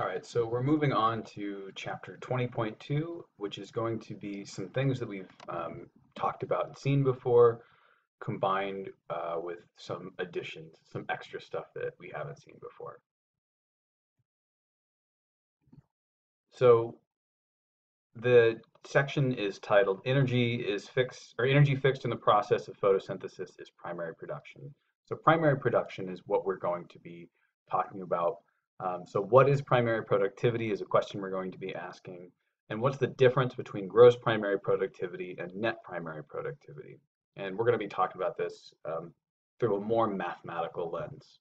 All right, so we're moving on to chapter 20.2, which is going to be some things that we've talked about and seen before, combined with some additions, some extra stuff that we haven't seen before. So the section is titled Energy fixed in the process of photosynthesis is primary production. So primary production is what we're going to be talking about. So what is primary productivity is a question we're going to be asking. And what's the difference between gross primary productivity and net primary productivity? And we're going to be talking about this through a more mathematical lens.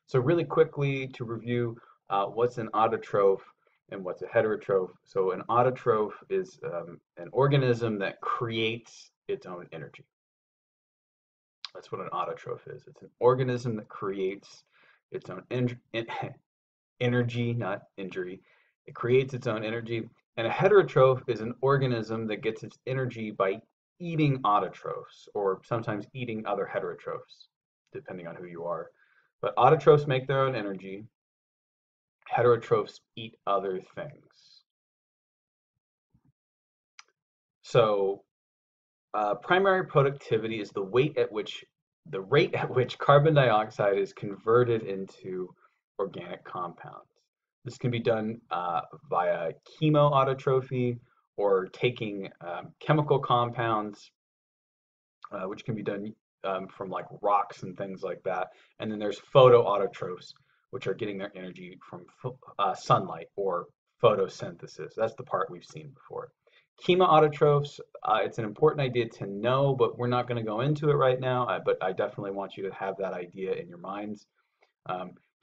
So really quickly to review, what's an autotroph and what's a heterotroph? So an autotroph is an organism that creates its own energy. That's what an autotroph is. It's an organism that creates its own energy, not injury. It creates its own energy. And a heterotroph is an organism that gets its energy by eating autotrophs or sometimes eating other heterotrophs, depending on who you are. But autotrophs make their own energy. Heterotrophs eat other things. So primary productivity is the rate at which carbon dioxide is converted into organic compounds. This can be done via chemoautotrophy or taking chemical compounds, which can be done from like rocks and things like that. And then there's photoautotrophs, which are getting their energy from sunlight or photosynthesis. That's the part we've seen before. Chemoautotrophs, it's an important idea to know, but we're not going to go into it right now, but I definitely want you to have that idea in your minds.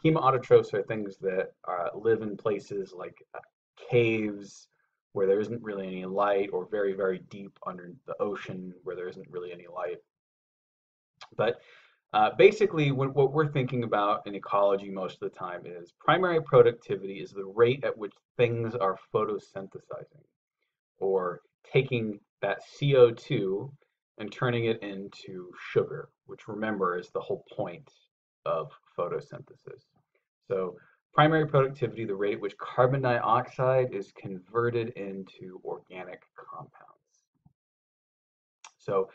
Chemoautotrophs are things that live in places like caves where there isn't really any light, or very, very deep under the ocean where there isn't really any light. But basically, what we're thinking about in ecology most of the time is primary productivity is the rate at which things are photosynthesizing, or taking that CO2 and turning it into sugar, which remember is the whole point of photosynthesis. So primary productivity, the rate at which carbon dioxide is converted into organic compounds. So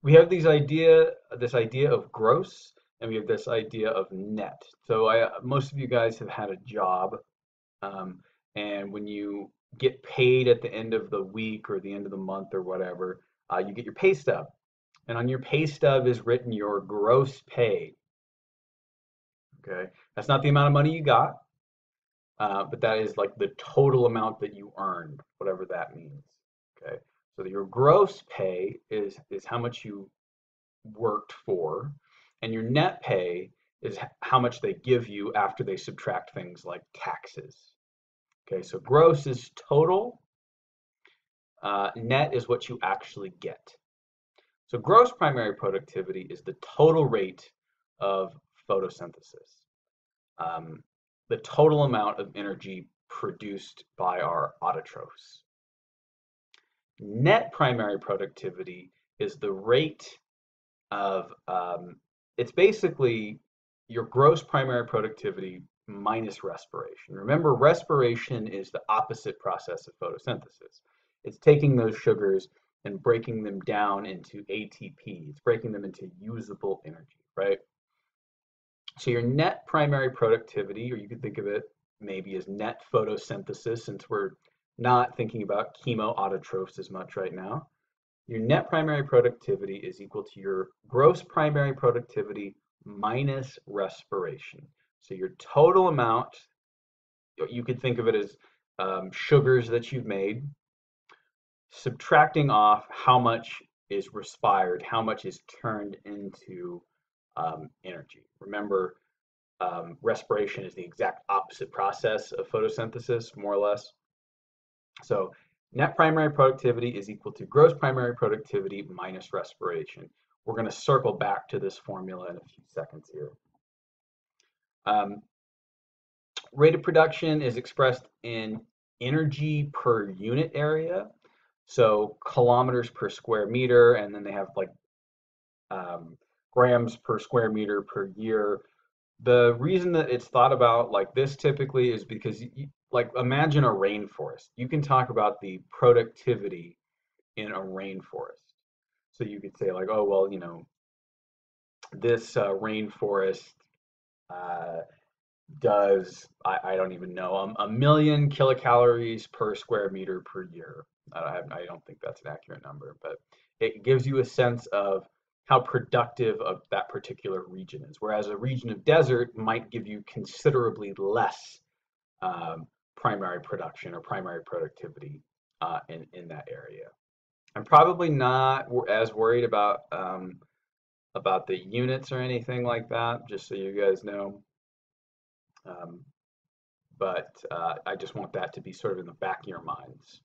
we have this idea of gross, and we have this idea of net. So most of you guys have had a job, and when you get paid at the end of the week or the end of the month or whatever, you get your pay stub. And on your pay stub is written your gross pay. Okay, that's not the amount of money you got, but that is like the total amount that you earned, whatever that means. Okay, so your gross pay is how much you worked for, and your net pay is how much they give you after they subtract things like taxes. Okay, so gross is total, net is what you actually get. So gross primary productivity is the total rate of photosynthesis, the total amount of energy produced by our autotrophs. Net primary productivity is the rate of, it's basically your gross primary productivity minus respiration. Remember, respiration is the opposite process of photosynthesis. It's taking those sugars and breaking them down into ATP. It's breaking them into usable energy, right? So your net primary productivity, or you could think of it maybe as net photosynthesis, since we're not thinking about chemoautotrophs as much right now. Your net primary productivity is equal to your gross primary productivity minus respiration. So your total amount, you could think of it as sugars that you've made, subtracting off how much is respired, how much is turned into energy. Remember, respiration is the exact opposite process of photosynthesis, more or less. So net primary productivity is equal to gross primary productivity minus respiration. We're going to circle back to this formula in a few seconds here. Rate of production is expressed in energy per unit area. So kilometers per square meter, and then they have like grams per square meter per year. The reason that it's thought about like this typically is because like imagine a rainforest. You can talk about the productivity in a rainforest. So you could say like, oh well, this rainforest uh, does I don't even know a million kilocalories per square meter per year. I don't think that's an accurate number, but it gives you a sense of how productive of that particular region is. Whereas a region of desert might give you considerably less um, primary production or primary productivity in that area. I'm probably not as worried about the units or anything like that, just so you guys know. Um, but I just want that to be sort of in the back of your minds.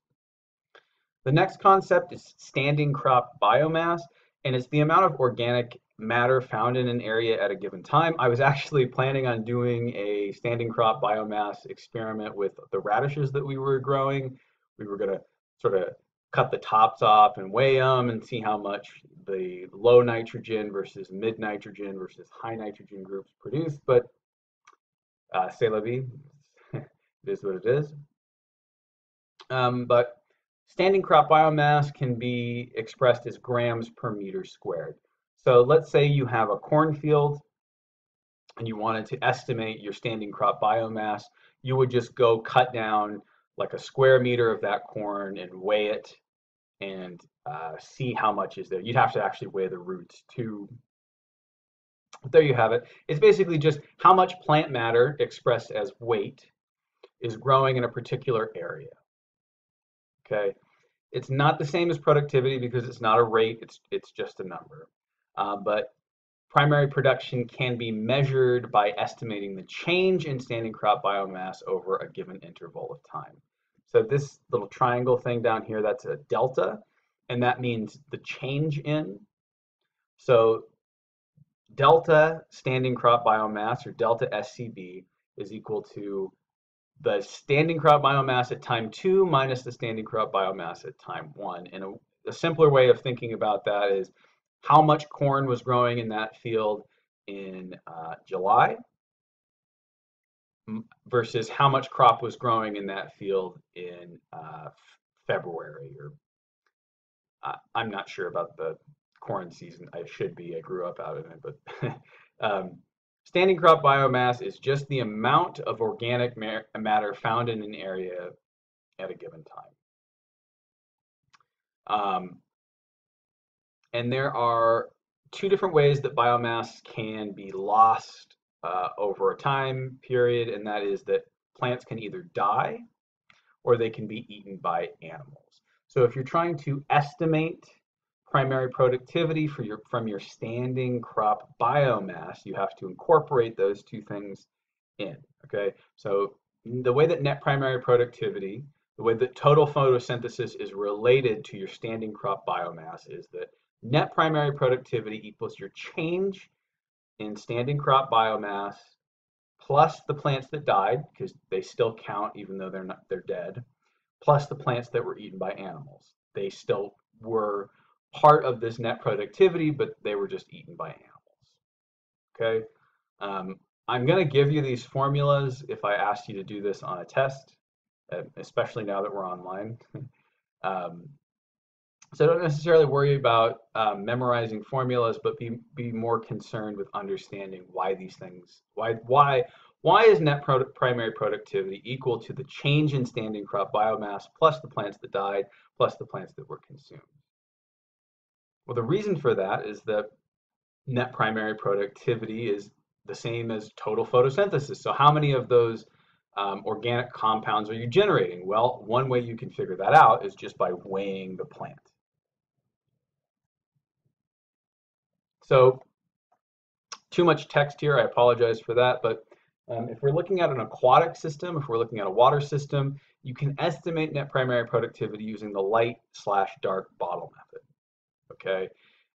The next concept is standing crop biomass, and it's the amount of organic matter found in an area at a given time. I was actually planning on doing a standing crop biomass experiment with the radishes that we were growing. We were going to sort of cut the tops off and weigh them and see how much the low nitrogen versus mid nitrogen versus high nitrogen groups produce, but c'est la vie. It is what it is. But standing crop biomass can be expressed as grams per meter squared. So let's say you have a cornfield and you wanted to estimate your standing crop biomass. You would just go cut down like a square meter of that corn and weigh it and see how much is there. You'd have to actually weigh the roots too. But there you have it. It's basically just how much plant matter expressed as weight is growing in a particular area. Okay, it's not the same as productivity because it's not a rate, it's just a number. But primary production can be measured by estimating the change in standing crop biomass over a given interval of time. So this little triangle thing down here, that's a delta, and that means the change in. So delta standing crop biomass, or delta SCB, is equal to the standing crop biomass at time 2 minus the standing crop biomass at time 1. And a simpler way of thinking about that is how much corn was growing in that field in July versus how much crop was growing in that field in February. Or I'm not sure about the corn season. I should be. I grew up out of it, but standing crop biomass is just the amount of organic matter found in an area at a given time. And there are two different ways that biomass can be lost over a time period, and that is that plants can either die or they can be eaten by animals. So if you're trying to estimate primary productivity from your standing crop biomass, you have to incorporate those two things in, okay? So the way that net primary productivity, the way that total photosynthesis is related to your standing crop biomass is that net primary productivity equals your change in standing crop biomass plus the plants that died, because they still count even though they're dead, plus the plants that were eaten by animals. They still were part of this net productivity, but they were just eaten by animals. Okay. I'm going to give you these formulas if I asked you to do this on a test, especially now that we're online. So don't necessarily worry about memorizing formulas, but be more concerned with understanding why these things, why is net primary productivity equal to the change in standing crop biomass plus the plants that died plus the plants that were consumed? Well, the reason for that is that net primary productivity is the same as total photosynthesis. So how many of those organic compounds are you generating? Well, one way you can figure that out is just by weighing the plant. So too much text here, I apologize for that, but if we're looking at an aquatic system, if we're looking at a water system, you can estimate net primary productivity using the light/dark bottle method, okay?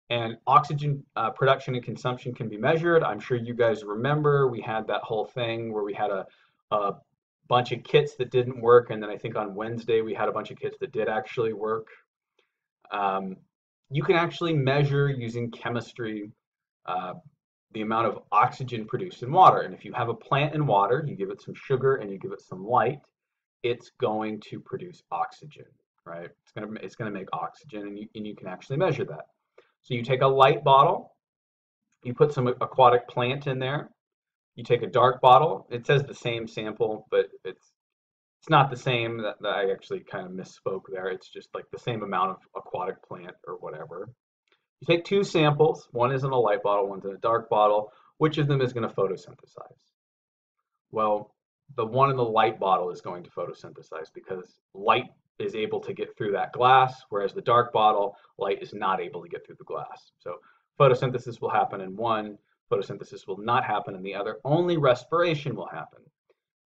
And oxygen production and consumption can be measured. I'm sure you guys remember we had that whole thing where we had a bunch of kits that didn't work, and then I think on Wednesday we had a bunch of kits that did actually work. You can actually measure using chemistry the amount of oxygen produced in water. And if you have a plant in water, you give it some sugar and you give it some light, it's going to produce oxygen, right? It's gonna make oxygen, and you can actually measure that. So you take a light bottle, you put some aquatic plant in there. You take a dark bottle. It says the same sample, but it's not the same. That I actually kind of misspoke there. It's just like the same amount of aquatic plant or whatever. You take two samples. One is in a light bottle, one's in a dark bottle. Which of them is going to photosynthesize? Well, the one in the light bottle is going to photosynthesize because light is able to get through that glass, whereas the dark bottle, light is not able to get through the glass. So photosynthesis will happen in one, photosynthesis will not happen in the other. Only respiration will happen.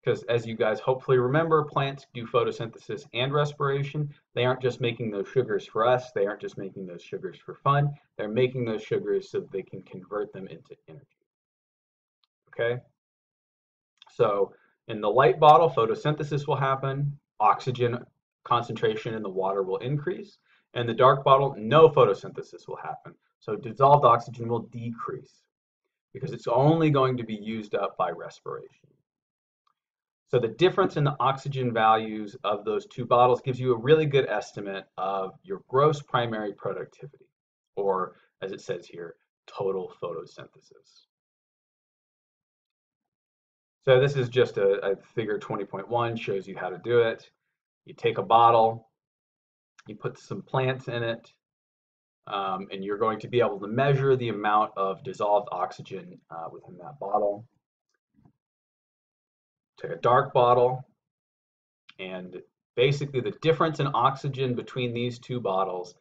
Because as you guys hopefully remember, plants do photosynthesis and respiration. They aren't just making those sugars for us. They aren't just making those sugars for fun. They're making those sugars so that they can convert them into energy. Okay? So in the light bottle, photosynthesis will happen. Oxygen concentration in the water will increase. In the dark bottle, no photosynthesis will happen. So dissolved oxygen will decrease because it's only going to be used up by respiration. So the difference in the oxygen values of those two bottles gives you a really good estimate of your gross primary productivity, or as it says here, total photosynthesis. So this is just a figure 20.1, shows you how to do it. You take a bottle, you put some plants in it, and you're going to be able to measure the amount of dissolved oxygen within that bottle. Take a dark bottle, and basically the difference in oxygen between these two bottles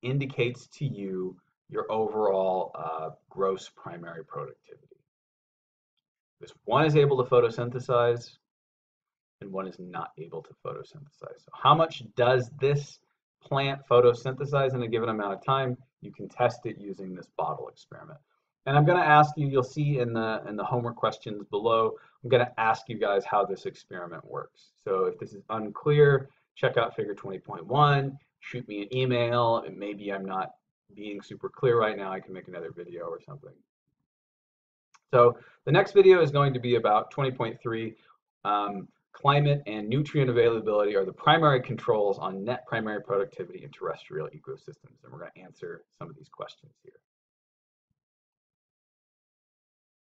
indicates to you your overall gross primary productivity. Because one is able to photosynthesize and one is not able to photosynthesize. So how much does this plant photosynthesize in a given amount of time? You can test it using this bottle experiment. And I'm going to ask you, you'll see in the homework questions below, I'm going to ask you guys how this experiment works. So if this is unclear, check out figure 20.1, shoot me an email, and maybe I'm not being super clear right now, I can make another video or something. So the next video is going to be about 20.3. Climate and nutrient availability are the primary controls on net primary productivity in terrestrial ecosystems. And we're going to answer some of these questions here.